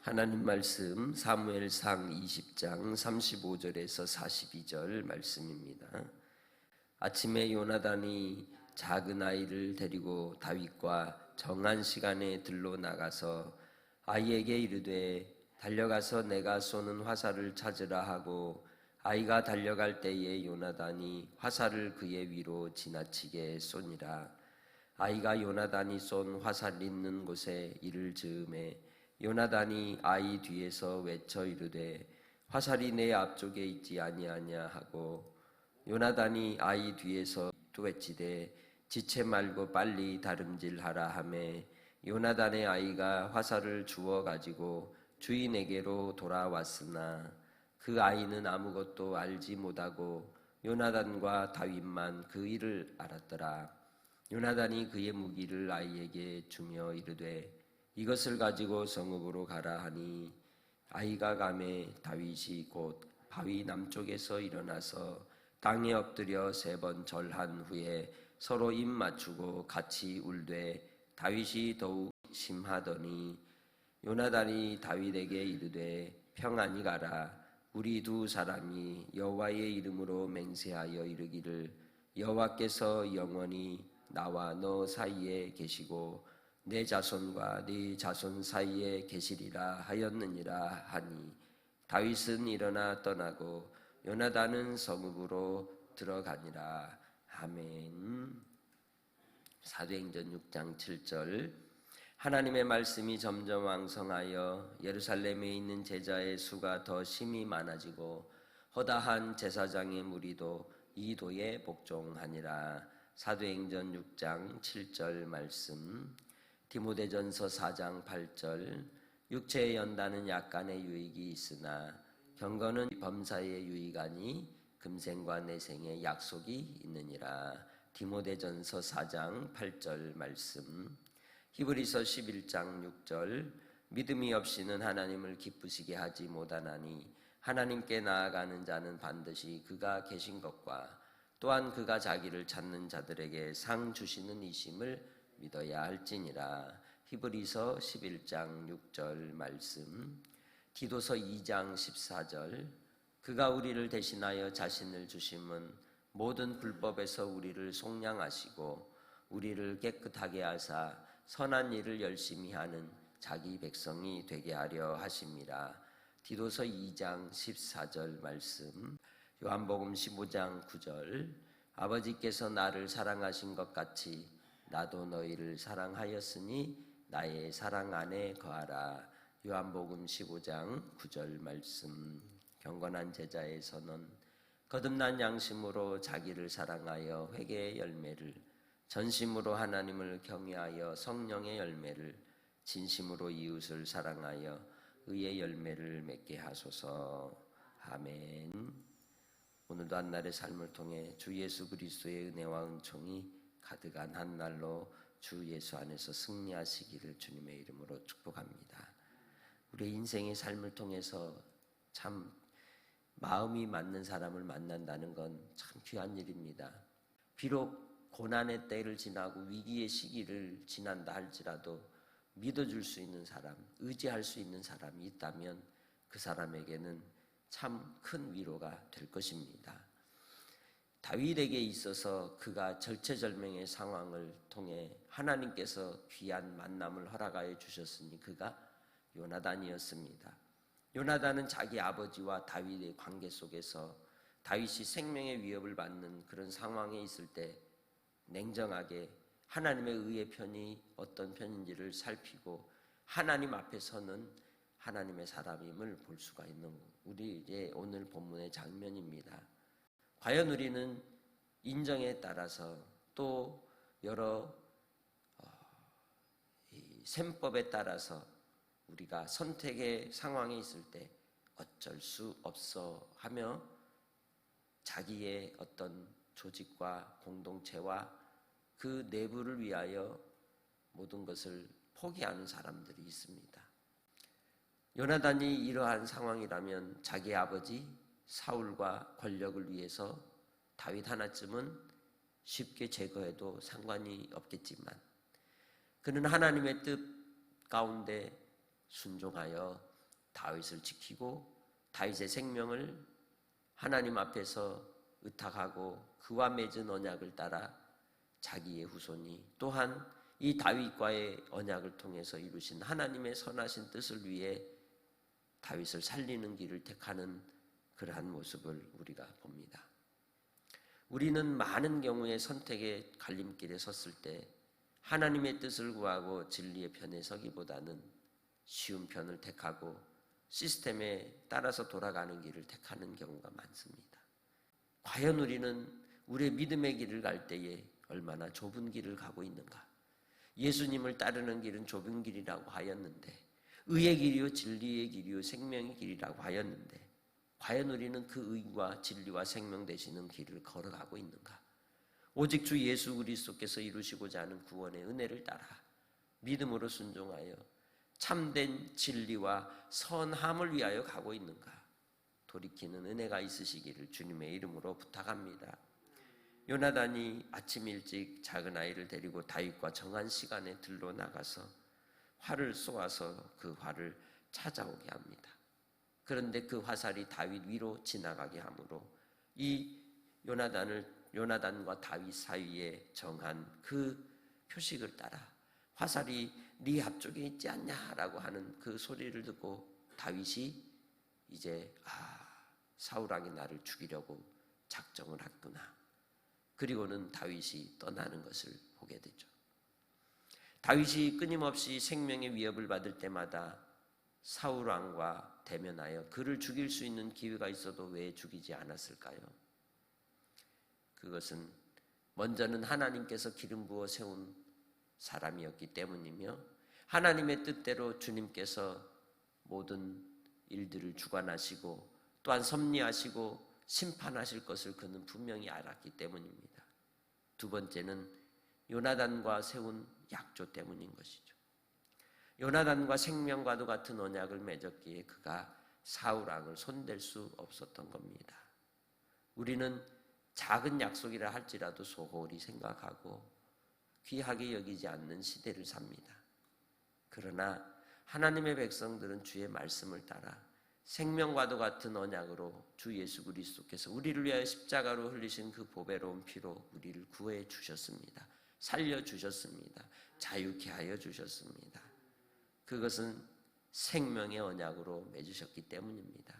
하나님 말씀 사무엘상 20장 35절에서 42절 말씀입니다. 아침에 요나단이 작은 아이를 데리고 다윗과 정한 시간에 들로 나가서 아이에게 이르되 달려가서 내가 쏘는 화살을 찾으라 하고 아이가 달려갈 때에 요나단이 화살을 그의 위로 지나치게 쏘니라. 아이가 요나단이 쏜 화살 있는 곳에 이를 즈음에 요나단이 아이 뒤에서 외쳐 이르되 화살이 내 앞쪽에 있지 아니하냐 하고 요나단이 아이 뒤에서 또 외치되 지체 말고 빨리 다름질하라 하매 요나단의 아이가 화살을 주워 가지고 주인에게로 돌아왔으나 그 아이는 아무것도 알지 못하고 요나단과 다윗만 그 일을 알았더라. 요나단이 그의 무기를 아이에게 주며 이르되 이것을 가지고 성읍으로 가라 하니 아이가 가매 다윗이 곧 바위 남쪽에서 일어나서 땅에 엎드려 3번 절한 후에 서로 입 맞추고 같이 울되 다윗이 더욱 심하더니 요나단이 다윗에게 이르되 평안히 가라. 우리 두 사람이 여호와의 이름으로 맹세하여 이르기를 여호와께서 영원히 나와 너 사이에 계시고 내 자손과 네 자손 사이에 계시리라 하였느니라 하니 다윗은 일어나 떠나고 요나단은 성읍으로 들어가니라. 아멘. 사도행전 6장 7절 하나님의 말씀이 점점 왕성하여 예루살렘에 있는 제자의 수가 더 심히 많아지고 허다한 제사장의 무리도 이 도에 복종하니라. 사도행전 6장 7절 말씀. 디모데전서 4장 8절 육체의 연단은 약간의 유익이 있으나 경건은 범사의 유익하니 금생과 내생의 약속이 있느니라. 디모데전서 4장 8절 말씀. 히브리서 11장 6절 믿음이 없이는 하나님을 기쁘시게 하지 못하나니 하나님께 나아가는 자는 반드시 그가 계신 것과 또한 그가 자기를 찾는 자들에게 상 주시는 이심을 믿어야 할지니라. 히브리서 11장 6절 말씀. 디도서 2장 14절 그가 우리를 대신하여 자신을 주심은 모든 불법에서 우리를 속량하시고 우리를 깨끗하게 하사 선한 일을 열심히 하는 자기 백성이 되게 하려 하심이라. 디도서 2장 14절 말씀. 요한복음 15장 9절 아버지께서 나를 사랑하신 것 같이 나도 너희를 사랑하였으니 나의 사랑 안에 거하라. 요한복음 15장 9절 말씀. 경건한 제자의 선언. 거듭난 양심으로 자기를 사랑하여 회개의 열매를, 전심으로 하나님을 경외하여 성령의 열매를, 진심으로 이웃을 사랑하여 의의 열매를 맺게 하소서. 아멘. 오늘도 한날의 삶을 통해 주 예수 그리스도의 은혜와 은총이 가득한 한 날로 주 예수 안에서 승리하시기를 주님의 이름으로 축복합니다. 우리의 인생의 삶을 통해서 참 마음이 맞는 사람을 만난다는 건 참 귀한 일입니다. 비록 고난의 때를 지나고 위기의 시기를 지난다 할지라도 믿어줄 수 있는 사람, 의지할 수 있는 사람이 있다면 그 사람에게는 참 큰 위로가 될 것입니다. 다윗에게 있어서 그가 절체절명의 상황을 통해 하나님께서 귀한 만남을 허락하여 주셨으니 그가 요나단이었습니다. 요나단은 자기 아버지와 다윗의 관계 속에서 다윗이 생명의 위협을 받는 그런 상황에 있을 때 냉정하게 하나님의 의의 편이 어떤 편인지를 살피고 하나님 앞에 서는 하나님의 사람임을 볼 수가 있는 우리의 오늘 본문의 장면입니다. 과연 우리는 인정에 따라서 또 여러 셈법에 따라서 우리가 선택의 상황에 있을 때 어쩔 수 없어 하며 자기의 어떤 조직과 공동체와 그 내부를 위하여 모든 것을 포기하는 사람들이 있습니다. 요나단이 이러한 상황이라면 자기 아버지 사울과 권력을 위해서 다윗 하나쯤은 쉽게 제거해도 상관이 없겠지만 그는 하나님의 뜻 가운데 순종하여 다윗을 지키고 다윗의 생명을 하나님 앞에서 의탁하고 그와 맺은 언약을 따라 자기의 후손이 또한 이 다윗과의 언약을 통해서 이루신 하나님의 선하신 뜻을 위해 다윗을 살리는 길을 택하는 그러한 모습을 우리가 봅니다. 우리는 많은 경우에 선택의 갈림길에 섰을 때 하나님의 뜻을 구하고 진리의 편에 서기보다는 쉬운 편을 택하고 시스템에 따라서 돌아가는 길을 택하는 경우가 많습니다. 과연 우리는 우리의 믿음의 길을 갈 때에 얼마나 좁은 길을 가고 있는가? 예수님을 따르는 길은 좁은 길이라고 하였는데, 의의 길이요 진리의 길이요 생명의 길이라고 하였는데, 과연 우리는 그 의와 진리와 생명 되시는 길을 걸어가고 있는가? 오직 주 예수 그리스도께서 이루시고자 하는 구원의 은혜를 따라 믿음으로 순종하여 참된 진리와 선함을 위하여 가고 있는가? 돌이키는 은혜가 있으시기를 주님의 이름으로 부탁합니다. 요나단이 아침 일찍 작은 아이를 데리고 다윗과 정한 시간에 들러 나가서 활을 쏘아서 그 활을 찾아오게 합니다. 그런데 그 화살이 다윗 위로 지나가게 하므로 이 요나단과 다윗 사이에 정한 그 표식을 따라 화살이 네 앞쪽에 있지 않냐라고 하는 그 소리를 듣고 다윗이 이제 사울왕이 나를 죽이려고 작정을 했구나. 그리고는 다윗이 떠나는 것을 보게 되죠. 다윗이 끊임없이 생명의 위협을 받을 때마다 사울왕과 대면하여 그를 죽일 수 있는 기회가 있어도 왜 죽이지 않았을까요? 그것은 먼저는 하나님께서 기름 부어 세운 사람이었기 때문이며 하나님의 뜻대로 주님께서 모든 일들을 주관하시고 또한 섭리하시고 심판하실 것을 그는 분명히 알았기 때문입니다. 두 번째는 요나단과 세운 약조 때문인 것이죠. 요나단과 생명과도 같은 언약을 맺었기에 그가 사울왕을 손댈 수 없었던 겁니다. 우리는 작은 약속이라 할지라도 소홀히 생각하고 귀하게 여기지 않는 시대를 삽니다. 그러나 하나님의 백성들은 주의 말씀을 따라 생명과도 같은 언약으로 주 예수 그리스도께서 우리를 위하여 십자가로 흘리신 그 보배로운 피로 우리를 구해 주셨습니다. 살려 주셨습니다. 자유케 하여 주셨습니다. 그것은 생명의 언약으로 맺으셨기 때문입니다.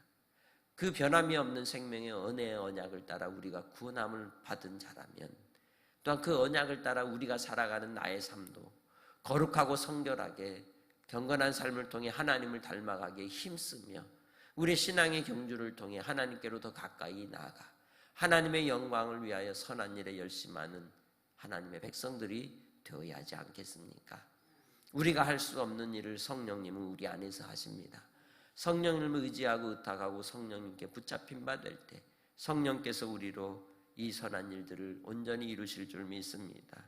그 변함이 없는 생명의 은혜의 언약을 따라 우리가 구원함을 받은 자라면 또한 그 언약을 따라 우리가 살아가는 나의 삶도 거룩하고 성결하게 경건한 삶을 통해 하나님을 닮아가기에 힘쓰며 우리의 신앙의 경주를 통해 하나님께로 더 가까이 나아가 하나님의 영광을 위하여 선한 일에 열심하는 하나님의 백성들이 되어야 하지 않겠습니까? 우리가 할 수 없는 일을 성령님은 우리 안에서 하십니다. 성령님을 의지하고 의탁하고 성령님께 붙잡힌 바 될 때 성령께서 우리로 이 선한 일들을 온전히 이루실 줄 믿습니다.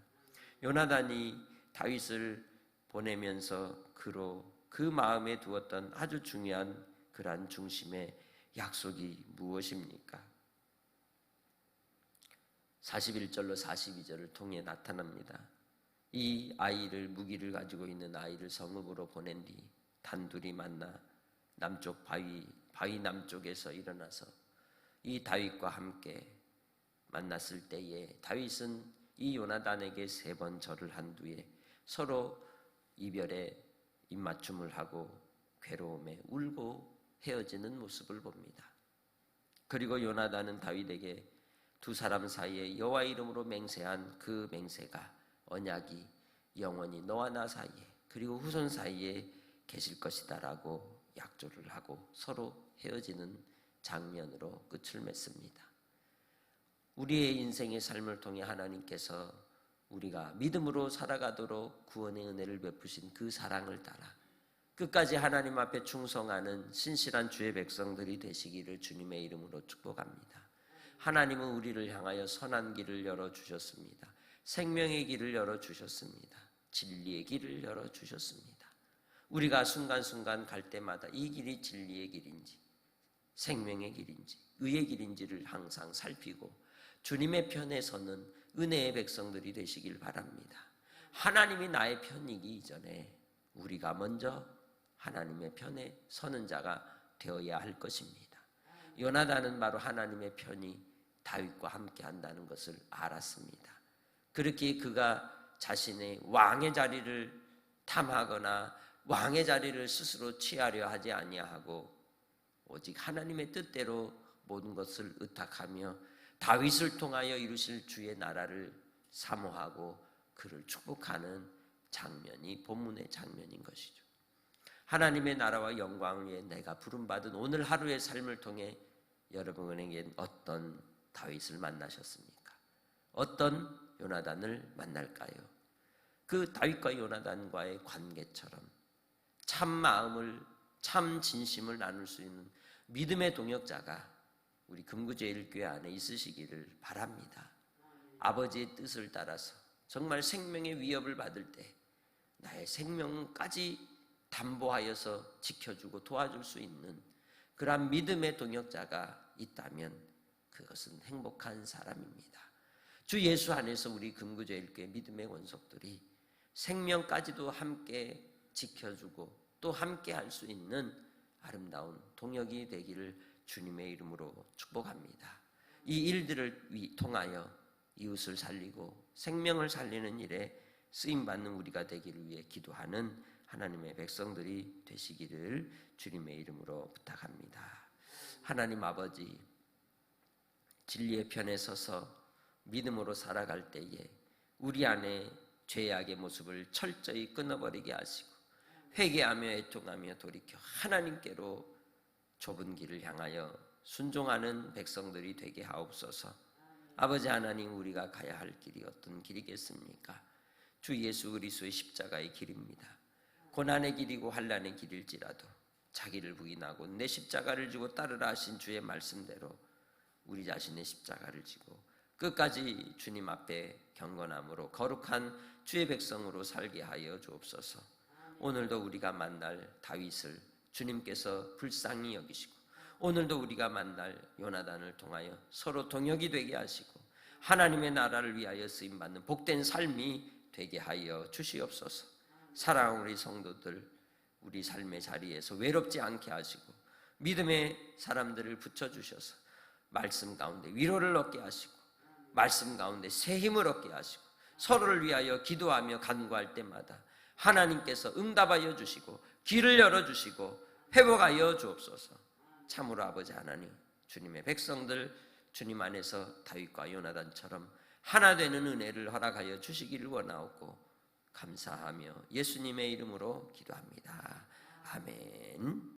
요나단이 다윗을 보내면서 그 마음에 두었던 아주 중요한 그러한 중심의 약속이 무엇입니까? 41절로 42절을 통해 나타납니다. 이 아이를 무기를 가지고 있는 아이를 성읍으로 보낸 뒤 단둘이 만나 남쪽 바위 남쪽에서 일어나서 이 다윗과 함께 만났을 때에 다윗은 이 요나단에게 3번 절을 한 뒤에 서로 이별에 입맞춤을 하고 괴로움에 울고 헤어지는 모습을 봅니다. 그리고 요나단은 다윗에게 두 사람 사이에 여호와 이름으로 맹세한 그 맹세가 언약이 영원히 너와 나 사이에 그리고 후손 사이에 계실 것이다라고 약조를 하고 서로 헤어지는 장면으로 끝을 맺습니다. 우리의 인생의 삶을 통해 하나님께서 우리가 믿음으로 살아가도록 구원의 은혜를 베푸신 그 사랑을 따라 끝까지 하나님 앞에 충성하는 신실한 주의 백성들이 되시기를 주님의 이름으로 축복합니다. 하나님은 우리를 향하여 선한 길을 열어주셨습니다. 생명의 길을 열어주셨습니다. 진리의 길을 열어주셨습니다. 우리가 순간순간 갈 때마다 이 길이 진리의 길인지 생명의 길인지 의의 길인지를 항상 살피고 주님의 편에 서는 은혜의 백성들이 되시길 바랍니다. 하나님이 나의 편이기 이전에 우리가 먼저 하나님의 편에 서는 자가 되어야 할 것입니다. 요나단은 바로 하나님의 편이 다윗과 함께 한다는 것을 알았습니다. 그렇게 그가 자신의 왕의 자리를 탐하거나 왕의 자리를 스스로 취하려 하지 아니하고 오직 하나님의 뜻대로 모든 것을 의탁하며 다윗을 통하여 이루실 주의 나라를 사모하고 그를 축복하는 장면이 본문의 장면인 것이죠. 하나님의 나라와 영광을 위해 내가 부름받은 오늘 하루의 삶을 통해 여러분에게 어떤 다윗을 만나셨습니까? 어떤 요나단을 만날까요? 그 다윗과 요나단과의 관계처럼 참 마음을, 참 진심을 나눌 수 있는 믿음의 동역자가 우리 금구제일교회 안에 있으시기를 바랍니다. 아버지의 뜻을 따라서 정말 생명의 위협을 받을 때 나의 생명까지 담보하여서 지켜주고 도와줄 수 있는 그러한 믿음의 동역자가 있다면 그것은 행복한 사람입니다. 주 예수 안에서 우리 금구제일교회 믿음의 원속들이 생명까지도 함께 지켜주고 또 함께 할 수 있는 아름다운 동역이 되기를 주님의 이름으로 축복합니다. 이 일들을 통하여 이웃을 살리고 생명을 살리는 일에 쓰임받는 우리가 되기를 위해 기도하는 하나님의 백성들이 되시기를 주님의 이름으로 부탁합니다. 하나님 아버지, 진리의 편에 서서 믿음으로 살아갈 때에 우리 안에 죄악의 모습을 철저히 끊어버리게 하시고 회개하며 애통하며 돌이켜 하나님께로 좁은 길을 향하여 순종하는 백성들이 되게 하옵소서. 아버지 하나님, 우리가 가야 할 길이 어떤 길이겠습니까? 주 예수 그리스도의 십자가의 길입니다. 고난의 길이고 환난의 길일지라도 자기를 부인하고 내 십자가를 지고 따르라 하신 주의 말씀대로 우리 자신의 십자가를 지고 끝까지 주님 앞에 경건함으로 거룩한 주의 백성으로 살게 하여 주옵소서. 오늘도 우리가 만날 다윗을 주님께서 불쌍히 여기시고 오늘도 우리가 만날 요나단을 통하여 서로 동역이 되게 하시고 하나님의 나라를 위하여 쓰임받는 복된 삶이 되게 하여 주시옵소서. 사랑하는 우리 성도들, 우리 삶의 자리에서 외롭지 않게 하시고 믿음의 사람들을 붙여주셔서 말씀 가운데 위로를 얻게 하시고 말씀 가운데 새 힘을 얻게 하시고 서로를 위하여 기도하며 간구할 때마다 하나님께서 응답하여 주시고 길을 열어주시고 회복하여 주옵소서. 참으로 아버지 하나님, 주님의 백성들 주님 안에서 다윗과 요나단처럼 하나 되는 은혜를 허락하여 주시기를 원하옵고 감사하며 예수님의 이름으로 기도합니다. 아멘.